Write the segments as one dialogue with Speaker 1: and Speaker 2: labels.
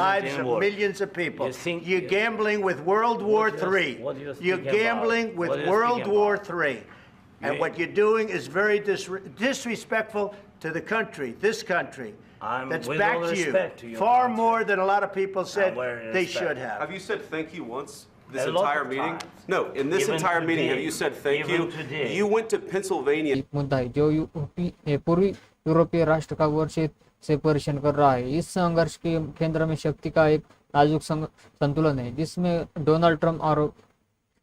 Speaker 1: lives of millions of people. You're gambling with World War III. You're gambling with World War III. And what you're doing is very disrespectful to the country, this country, that's backed you far more than a lot of people said they should have.
Speaker 2: Have you said thank you once? This entire meeting? No, in this entire meeting, have you said thank you? You went to Pennsylvania.
Speaker 3: मुद्दा है जो पूर्वी यूरोपीय राष्ट्र का वर्ष से परेशान कर रहा है। इस संघर्ष के केंद्र में शक्ति का एक नाजुक संतुलन है, जिसमें डोनाल्ड ट्रंप और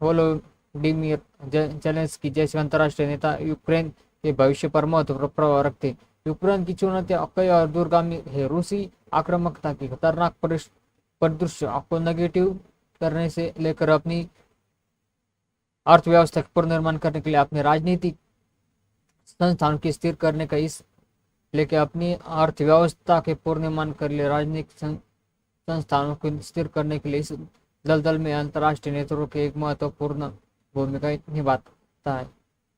Speaker 3: वोलोडिमीर जेलेंस्की जैसे अंतर्राष्ट्रीय नेता यूक्रेन के भविष्य पर महत्वपूर्ण प्रभाव रखते। यूक्रेन की चुनौतियां कई और दूरगामी है। रूसी आक्रामकता की खतरनाक परिदृश्य आपको नेगेटिव करने से लेकर अपनी अर्थव्यवस्था का पुनर्निर्माण करने के लिए, अपने राजनीतिक संस्थानों की स्थिर करने का इस लेके अपनी अर्थव्यवस्था के पुनर्निर्माण के लिए राजनीतिक संस्थानों को स्थिर करने के लिए इस दलदल में अंतर्राष्ट्रीय नेतृत्व की एक महत्वपूर्ण भूमिका निभाता है,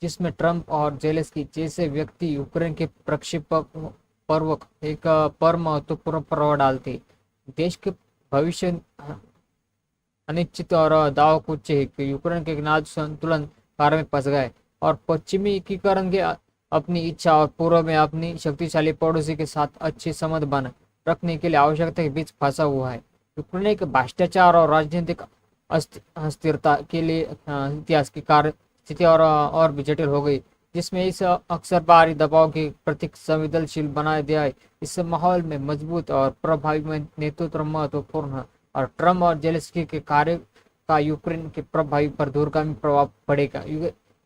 Speaker 3: जिसमें ट्रंप और जेलेंस्की जैसे व्यक्ति यूक्रेन के प्रक्षेपवक एक पर महत्वपूर्ण प्रभाव डालते। देश के भविष्य अनिश्चित और दाव कुछ है कि यूक्रेन के नाजुक संतुलन कार्य में फंस गए और पश्चिमी एकीकरण के अपनी इच्छा और पूर्व में अपनी शक्तिशाली पड़ोसी के साथ अच्छे संबंध बना रखने के लिए आवश्यकता के बीच फंसा हुआ है। यूक्रेन के भ्रष्टाचार और राजनीतिक अस्थिरता के लिए इतिहास की कार्य स्थिति और भी जटिल हो गई, जिसमें इस अक्सर बाहरी दबाव के प्रति संवेदनशील बनाया दिया है। इस माहौल में मजबूत और प्रभावी नेतृत्व महत्वपूर्ण है और ट्रंप और जेलेंस्की के कार्य का यूक्रेन के प्रभावी पर दूरगामी प्रभाव पड़ेगा।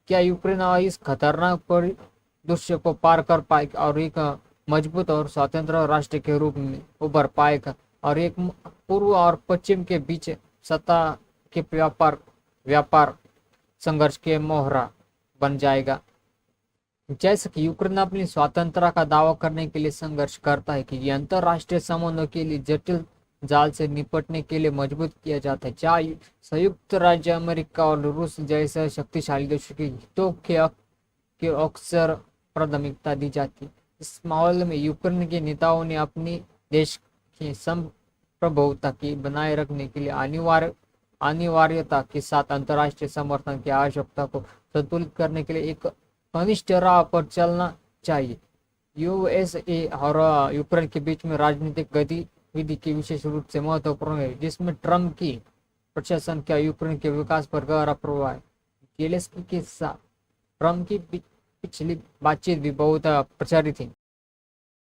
Speaker 3: क्या यूक्रेन इस खतरनाक परिदृश्य को पार कर पाएगा और एक मजबूत और स्वतंत्र राष्ट्र के रूप में उभर पाएगा और एक पूर्व और पश्चिम के बीच सत्ता के व्यापार संघर्ष के मोहरा बन जाएगा। जैसे कि यूक्रेन अपनी स्वतंत्रता का दावा करने के लिए संघर्ष करता है कि ये अंतरराष्ट्रीय संबंधों के लिए जटिल जाल से निपटने के लिए मजबूत किया जाता है, जहाँ संयुक्त राज्य अमेरिका और रूस जैसे शक्तिशाली देशों के हितों के अक्सर प्राथमिकता दी जाती है। इस माहौल में यूक्रेन के नेताओं ने अपनी देश की संप्रभुता की बनाए रखने के लिए अनिवार्यता के साथ अंतर्राष्ट्रीय समर्थन की आवश्यकता को संतुलित करने के लिए एक घनिष्ठ राह पर चलना चाहिए। यूएसए और यूक्रेन के बीच में राजनीतिक गतिविधि की विशेष रूप से महत्वपूर्ण है, जिसमें ट्रंप की प्रशासन का यूक्रेन के विकास पर गहरा प्रभाव है। जेलेंस्की के साथ ट्रंप की पिछली बातचीत भी बहुत प्रचारित थी।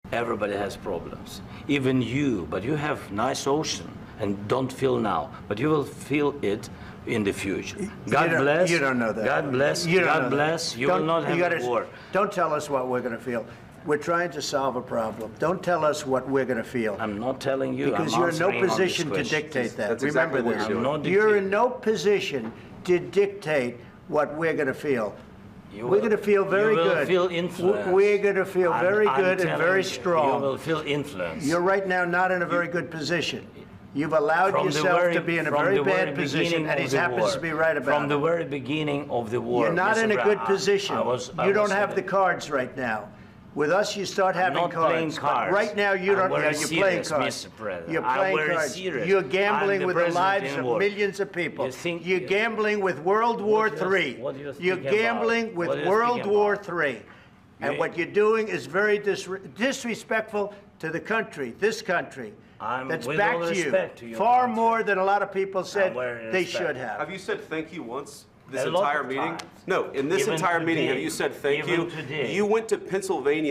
Speaker 4: Everybody has problems, even you, but you have nice ocean and don't feel now, but you will feel it in the future. God bless.
Speaker 1: You don't know that.
Speaker 4: God bless. God bless. You will not have a war.
Speaker 1: Don't tell us what we're going to feel. We're trying to solve a problem. Don't tell us what we're going to feel.
Speaker 4: I'm not telling you.
Speaker 1: Because you're in no position to dictate that.
Speaker 2: That's
Speaker 1: Remember
Speaker 2: exactly
Speaker 1: this.
Speaker 2: what
Speaker 1: You're in no position to dictate what we're going to feel. We're going to feel very good.
Speaker 4: You will feel influence.
Speaker 1: We're going to feel very good and very strong.
Speaker 4: You will feel influence.
Speaker 1: You're right now not in a very good position. You've allowed yourself to be in a very bad position, and he happens to be right about it.
Speaker 4: From the very beginning of the war.
Speaker 1: You're not in a good position. You don't have the
Speaker 4: the
Speaker 1: cards right now. With us, you start having
Speaker 4: not
Speaker 1: cards.
Speaker 4: playing cards.
Speaker 1: But right now, you don't.
Speaker 4: I'm very
Speaker 1: You're playing
Speaker 4: serious,
Speaker 1: cards.
Speaker 4: Mr. President.
Speaker 1: You're
Speaker 4: I'm
Speaker 1: playing
Speaker 4: very
Speaker 1: cards.
Speaker 4: serious.
Speaker 1: You're gambling
Speaker 4: I'm the
Speaker 1: with the
Speaker 4: president
Speaker 1: lives
Speaker 4: in
Speaker 1: of
Speaker 4: war.
Speaker 1: millions of people.
Speaker 4: You think-
Speaker 1: You're gambling with World War III.
Speaker 4: What do you
Speaker 1: You're
Speaker 4: think about?
Speaker 1: gambling with
Speaker 4: What do you
Speaker 1: World
Speaker 4: think
Speaker 1: War
Speaker 4: about?
Speaker 1: III. And what you're doing is very disrespectful to the country, this country, that's
Speaker 4: with all
Speaker 1: backed you
Speaker 4: respect to your
Speaker 1: far
Speaker 4: country.
Speaker 1: more than a lot of people said
Speaker 4: very
Speaker 1: they
Speaker 4: respect.
Speaker 1: should have.
Speaker 2: Have you said thank you once? This
Speaker 4: A lot
Speaker 2: entire
Speaker 4: of
Speaker 2: meeting?
Speaker 4: times.
Speaker 2: No, in this
Speaker 4: Even
Speaker 2: entire meeting, have
Speaker 4: today.
Speaker 2: you said thank
Speaker 4: Even
Speaker 2: you?
Speaker 4: today.
Speaker 2: You went to Pennsylvania